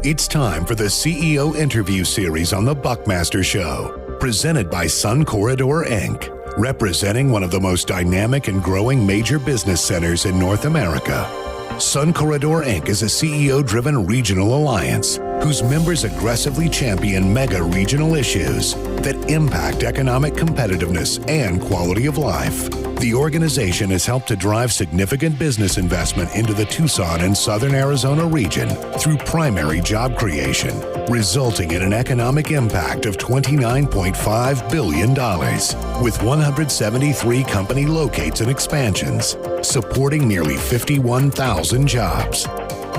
It's time for the CEO interview series on the Buckmaster Show, presented by Sun Corridor, Inc., representing one of the most dynamic and growing major business centers in North America. Sun Corridor, Inc. is a CEO-driven regional alliance whose members aggressively champion mega regional issues that impact economic competitiveness and quality of life. The organization has helped to drive significant business investment into the Tucson and Southern Arizona region through primary job creation, resulting in an economic impact of $29.5 billion, with 173 company locates and expansions, supporting nearly 51,000 jobs.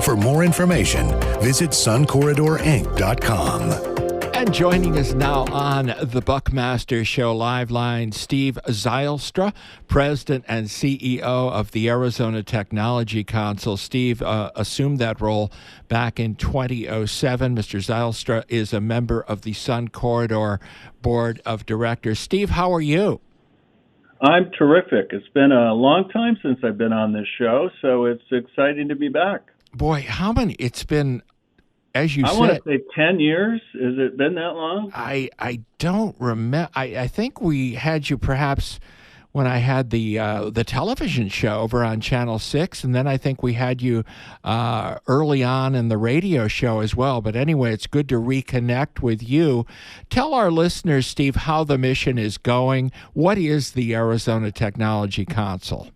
For more information, visit suncorridorinc.com. And joining us now on the Buckmaster Show live line, Steve Zylstra, President and CEO of the Arizona Technology Council. Steve assumed that role back in 2007. Mr. Zylstra is a member of the Sun Corridor Board of Directors. Steve, how are you? I'm terrific. It's been a long time since I've been on this show, so it's exciting to be back. Boy, how many? It's been, as you said, I want to say 10 years. Has it been that long? I don't remember. I think we had you perhaps when I had the television show over on Channel 6, and then I think we had you early on in the radio show as well. But anyway, it's good to reconnect with you. Tell our listeners, Steve, how the mission is going. What is the Arizona Technology Council?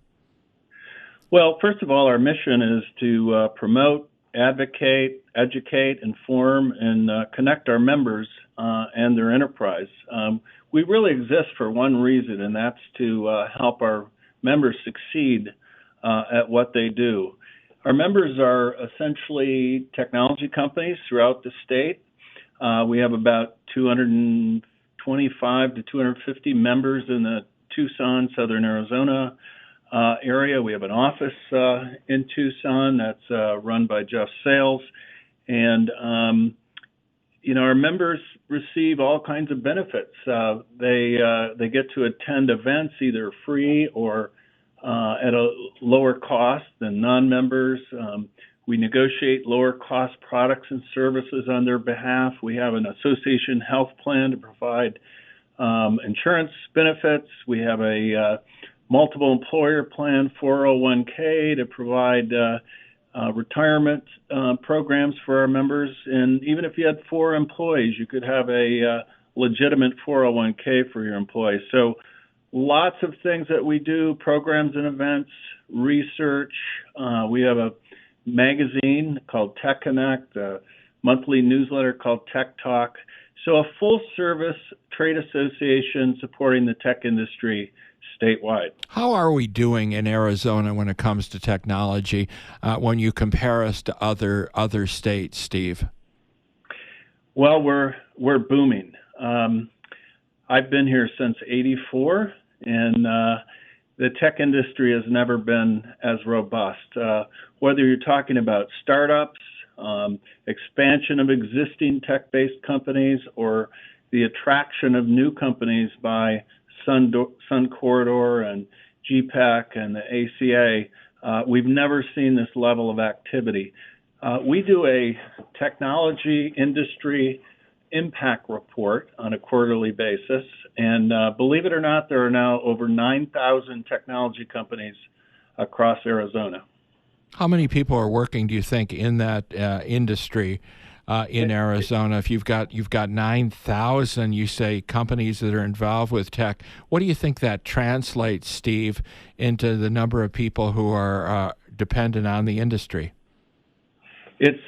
Well, first of all, our mission is to promote, advocate, educate, inform, and connect our members and their enterprise. We really exist for one reason, and that's to help our members succeed at what they do. Our members are essentially technology companies throughout the state. We have about 225 to 250 members in the Tucson, Southern Arizona area. We have an office in Tucson that's run by Jeff Sales, and our members receive all kinds of benefits. They get to attend events either free or at a lower cost than non-members. We negotiate lower cost products and services on their behalf. We have an association health plan to provide insurance benefits. We have a multiple employer plan, 401k, to provide retirement programs for our members. And even if you had 4 employees, you could have a legitimate 401k for your employees. So lots of things that we do, programs and events, research. We have a magazine called Tech Connect, a monthly newsletter called Tech Talk. So a full-service trade association supporting the tech industry statewide. How are we doing in Arizona when it comes to technology when you compare us to other states, Steve? Well, we're booming. I've been here since '84, and the tech industry has never been as robust. Whether you're talking about startups, expansion of existing tech-based companies, or the attraction of new companies by Sun Corridor and GPAC and the ACA, we've never seen this level of activity. We do a technology industry impact report on a quarterly basis, and believe it or not, there are now over 9,000 technology companies across Arizona. How many people are working, do you think, in that industry in Arizona? If you've got 9,000, you say, companies that are involved with tech, what do you think that translates, Steve, into the number of people who are dependent on the industry? It's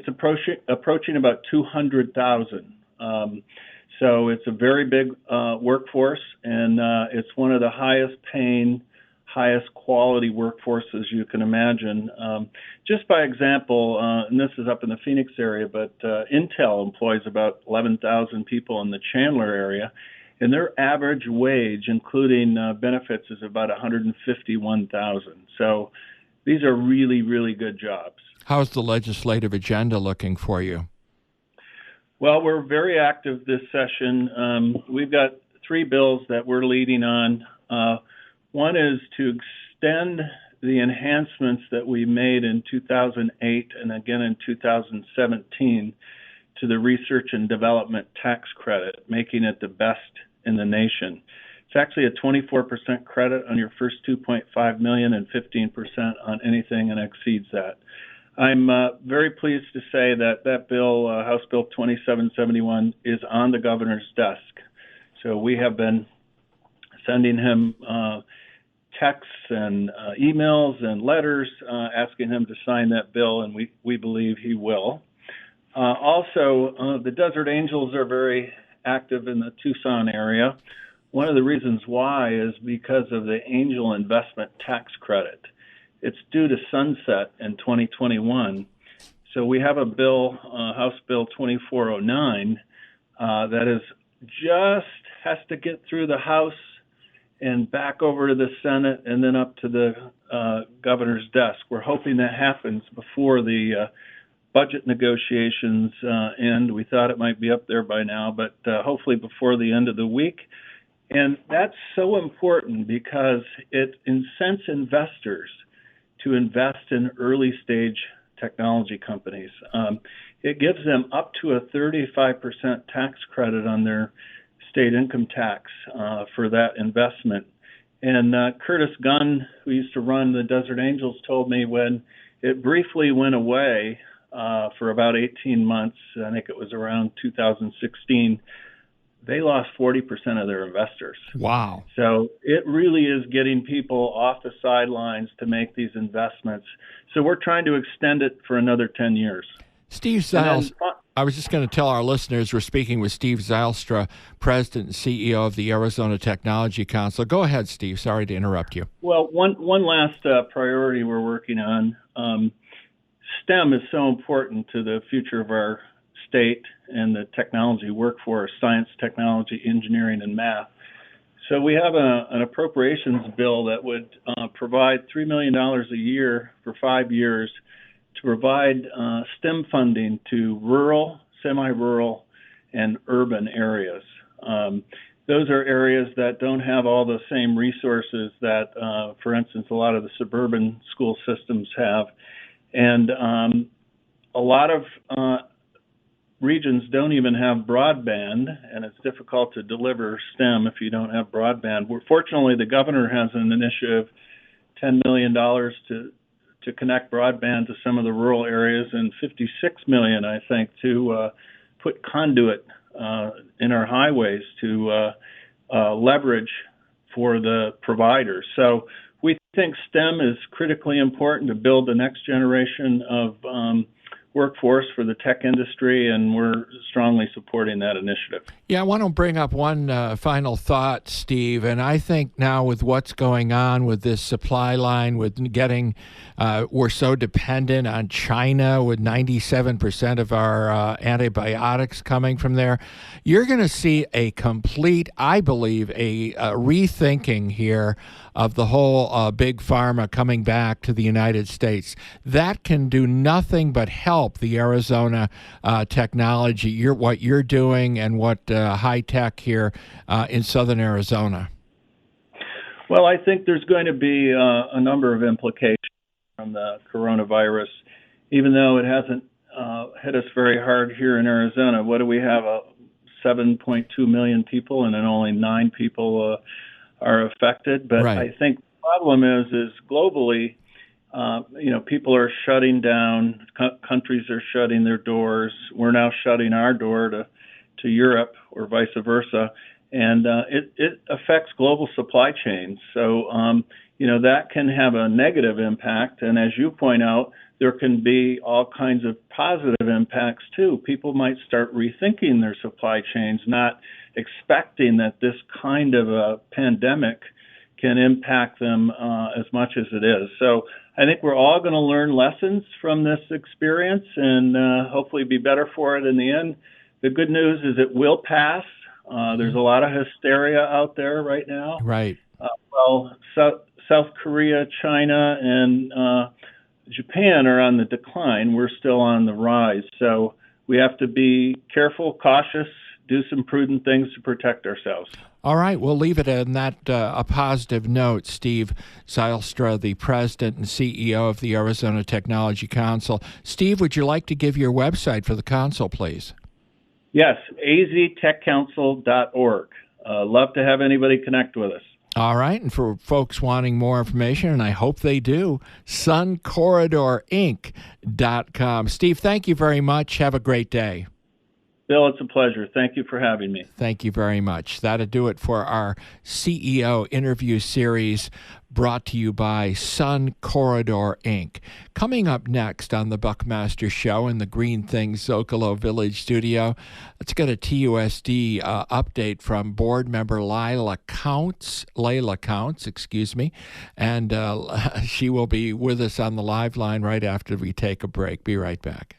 approaching about 200,000. So it's a very big workforce, and it's one of the highest paying, highest quality workforces you can imagine. Just by example, and this is up in the Phoenix area, but Intel employs about 11,000 people in the Chandler area, and their average wage, including benefits, is about $151,000. So these are really, really good jobs. How's the legislative agenda looking for you? Well, we're very active this session. We've got 3 bills that we're leading on. One is to extend the enhancements that we made in 2008 and again in 2017 to the research and development tax credit, making it the best in the nation. It's actually a 24% credit on your first $2.5 million and 15% on anything that exceeds that. I'm very pleased to say that that bill, House Bill 2771, is on the governor's desk. So we have been sending him texts and emails and letters asking him to sign that bill, and we believe he will. Also, the Desert Angels are very active in the Tucson area. One of the reasons why is because of the angel investment tax credit. It's due to sunset in 2021. So we have a bill, House Bill 2409, that is just has to get through the House and back over to the Senate and then up to the governor's desk. We're hoping that happens before the budget negotiations end. We thought it might be up there by now, but hopefully before the end of the week. And that's so important because it incents investors to invest in early stage technology companies. It gives them up to a 35% tax credit on their state income tax for that investment. And Curtis Gunn, who used to run the Desert Angels, told me when it briefly went away for about 18 months, I think it was around 2016, they lost 40% of their investors. Wow. So it really is getting people off the sidelines to make these investments. So we're trying to extend it for another 10 years. Steve Zylstra, I was just going to tell our listeners we're speaking with Steve Zylstra, President and CEO of the Arizona Technology Council. Go ahead, Steve. Sorry to interrupt you. Well, one last priority we're working on. STEM is so important to the future of our state and the technology workforce, science, technology, engineering, and math. So we have an appropriations bill that would provide $3 million a year for 5 years to provide STEM funding to rural, semi-rural, and urban areas. Those are areas that don't have all the same resources that, for instance, a lot of the suburban school systems have. And a lot of regions don't even have broadband, and it's difficult to deliver STEM if you don't have broadband. Fortunately, the governor has an initiative, $10 million to connect broadband to some of the rural areas, and $56 million, I think, to put conduit in our highways to leverage for the providers. So we think STEM is critically important to build the next generation of workforce for the tech industry, and we're strongly supporting that initiative. Yeah, I want to bring up one final thought, Steve, and I think now with what's going on with this supply line, with getting, we're so dependent on China with 97% of our antibiotics coming from there, you're going to see a complete, I believe, a rethinking here of the whole big pharma coming back to the United States. That can do nothing but help the Arizona technology, what you're doing and what high tech here in southern Arizona. Well, I think there's going to be a number of implications from the coronavirus, even though it hasn't hit us very hard here in Arizona. What do we have? 7.2 million people, and then only 9 people are affected. But right. I think the problem is globally, people are shutting down. Countries are shutting their doors. We're now shutting our door to Europe, or vice versa, and it affects global supply chains. So that can have a negative impact. And as you point out, there can be all kinds of positive impacts too. People might start rethinking their supply chains, not expecting that this kind of a pandemic can impact them as much as it is. So I think we're all going to learn lessons from this experience and hopefully be better for it in the end. The good news is it will pass. There's a lot of hysteria out there right now. Right. South Korea, China, and Japan are on the decline. We're still on the rise. So we have to be careful, cautious, do some prudent things to protect ourselves. All right, we'll leave it on that a positive note. Steve Zylstra, the president and CEO of the Arizona Technology Council. Steve, would you like to give your website for the council, please? Yes, aztechcouncil.org. Love to have anybody connect with us. All right, and for folks wanting more information, and I hope they do, suncorridorinc.com. Steve, thank you very much. Have a great day. Bill, it's a pleasure. Thank you for having me. Thank you very much. That'll do it for our CEO interview series brought to you by Sun Corridor Inc. Coming up next on the Buckmaster Show in the Green Things Zocalo Village studio, let's get a TUSD update from board member Layla Counts, and she will be with us on the live line right after we take a break. Be right back.